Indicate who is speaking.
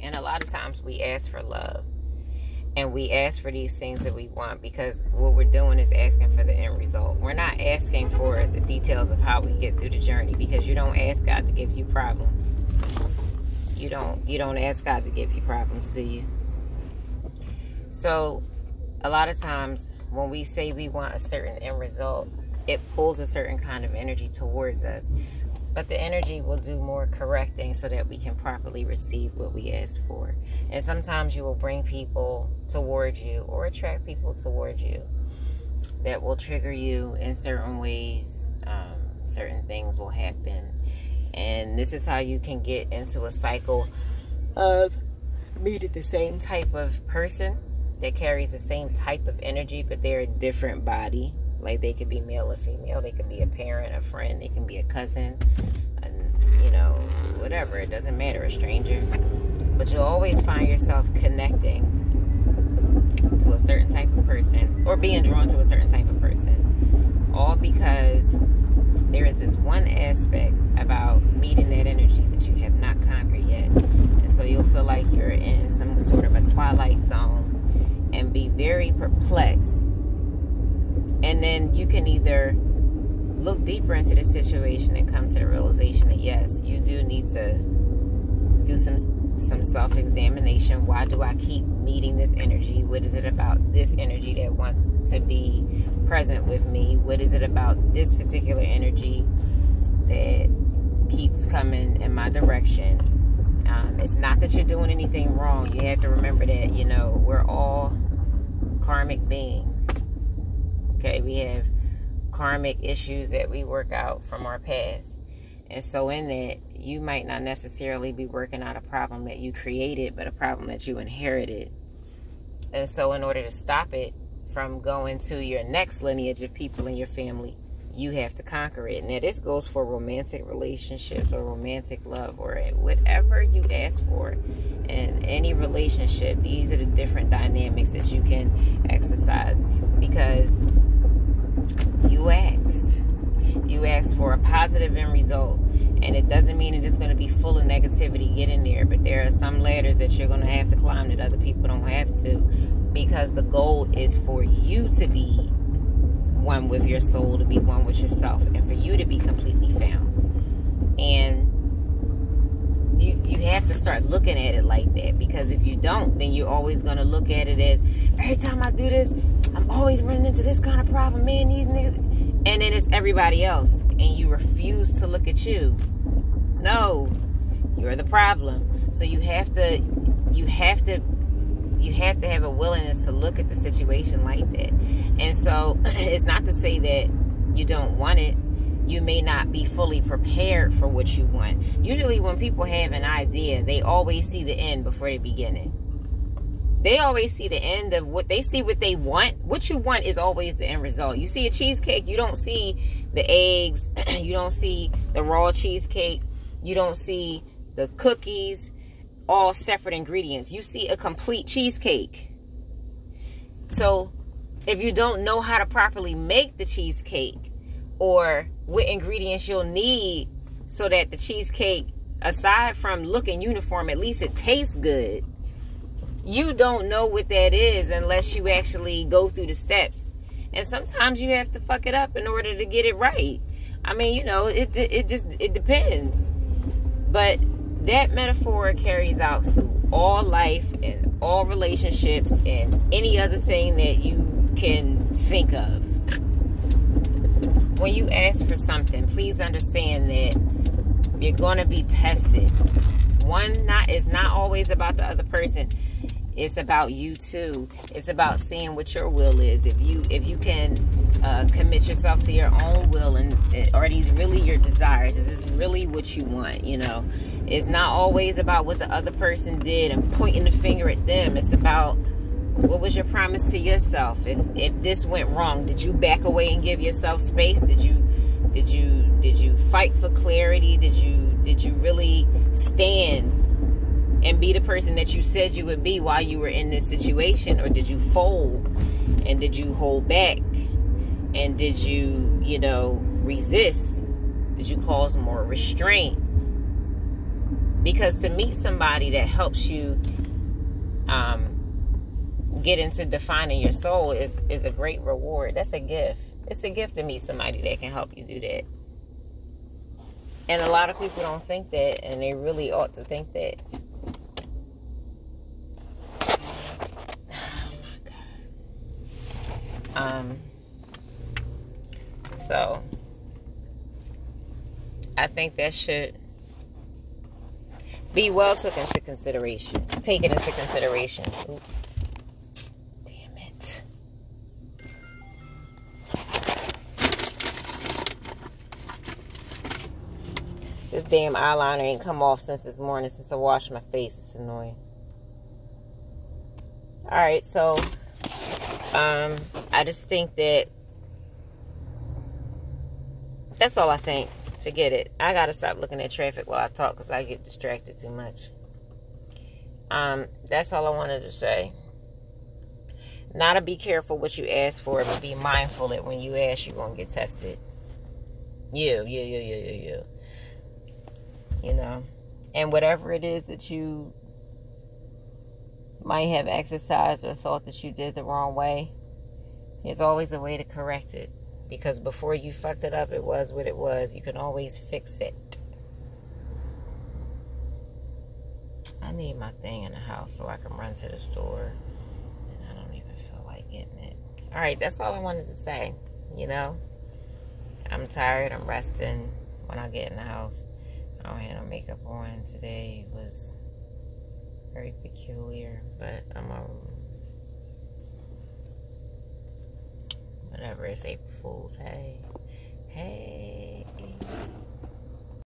Speaker 1: And a lot of times we ask for love. And we ask for these things that we want because what we're doing is asking for the end result. We're not asking for the details of how we get through the journey, because you don't ask God to give you problems. You don't ask God to give you problems, do you? So a lot of times when we say we want a certain end result, it pulls a certain kind of energy towards us. But the energy will do more correcting so that we can properly receive what we ask for. And sometimes you will bring people towards you or attract people towards you that will trigger you in certain ways. Certain things will happen. And this is how you can get into a cycle of meeting the same type of person that carries the same type of energy, but they're a different body. Like, they could be male or female. They could be a parent, a friend. They can be a cousin, you know, whatever. It doesn't matter, a stranger. But you'll always find yourself connecting to a certain type of person, or being drawn to a certain type of person. All because there is this one aspect about meeting that energy that you have not conquered yet. And so you'll feel like you're in some sort of a twilight zone and be very perplexed. And then you can either look deeper into the situation and come to the realization that, yes, you do need to do some self-examination. Why do I keep meeting this energy? What is it about this energy that wants to be present with me? What is it about this particular energy that keeps coming in my direction? It's not that you're doing anything wrong. You have to remember that, you know, we're all karmic beings. Okay, we have karmic issues that we work out from our past. And so in that, you might not necessarily be working out a problem that you created, but a problem that you inherited. And so in order to stop it from going to your next lineage of people in your family, you have to conquer it. Now, this goes for romantic relationships or romantic love or whatever you ask for in any relationship. These are the different dynamics that you can exercise, because you asked for a positive end result, and it doesn't mean it is going to be full of negativity getting there, but there are some ladders that you're going to have to climb that other people don't have to, because the goal is for you to be one with your soul, to be one with yourself, and for you to be completely found. And you have to start looking at it like that, because if you don't, then you're always going to look at it as, every time I do this, I'm always running into this kind of problem, man, these niggas. And then it's everybody else, and you refuse to look at you. No, you're the problem. So you have to have a willingness to look at the situation like that. And so it's not to say that you don't want it. You may not be fully prepared for what you want. Usually when people have an idea, they always see the end before the beginning. They always see the end of what they see, what they want. What you want is always the end result. You see a cheesecake, you don't see the eggs, you don't see the raw cheesecake, you don't see the cookies, all separate ingredients. You see a complete cheesecake. So if you don't know how to properly make the cheesecake, or what ingredients you'll need so that the cheesecake, aside from looking uniform, at least it tastes good, you don't know what that is unless you actually go through the steps. And sometimes you have to fuck it up in order to get it right. I mean, you know, it depends. But that metaphor carries out through all life and all relationships and any other thing that you can think of. When you ask for something, please understand that you're going to be tested. It's not always about the other person. It's about you too. It's about seeing what your will is. If you can commit yourself to your own will, and are these really your desires? Is this really what you want? You know, it's not always about what the other person did and pointing the finger at them. It's about, what was your promise to yourself? If this went wrong, did you back away and give yourself space? Did you fight for clarity? Did you really stand and be the person that you said you would be while you were in this situation? Or did you fold? And did you hold back? And did you, resist? Did you cause more restraint? Because to meet somebody that helps you get into defining your soul is a great reward. That's a gift. It's a gift to meet somebody that can help you do that. And a lot of people don't think that, and they really ought to think that. Oh my God. So I think that should be well taken into consideration. Oops. Damn it. This damn eyeliner ain't come off since this morning, since I washed my face. It's annoying. Alright, so I just think that that's all I think. Forget it. I gotta stop looking at traffic while I talk because I get distracted too much. That's all I wanted to say. Now to be careful what you ask for, but be mindful that when you ask, you're gonna get tested. You know, and whatever it is that you might have exercised or thought that you did the wrong way, there's always a way to correct it. Because before you fucked it up, it was what it was. You can always fix it. I need my thing in the house so I can run to the store. And I don't even feel like getting it. Alright, that's all I wanted to say. You know, I'm tired. I'm resting when I get in the house. I don't have no makeup on. Today was very peculiar. But I'm whatever, it's April Fool's. Hey.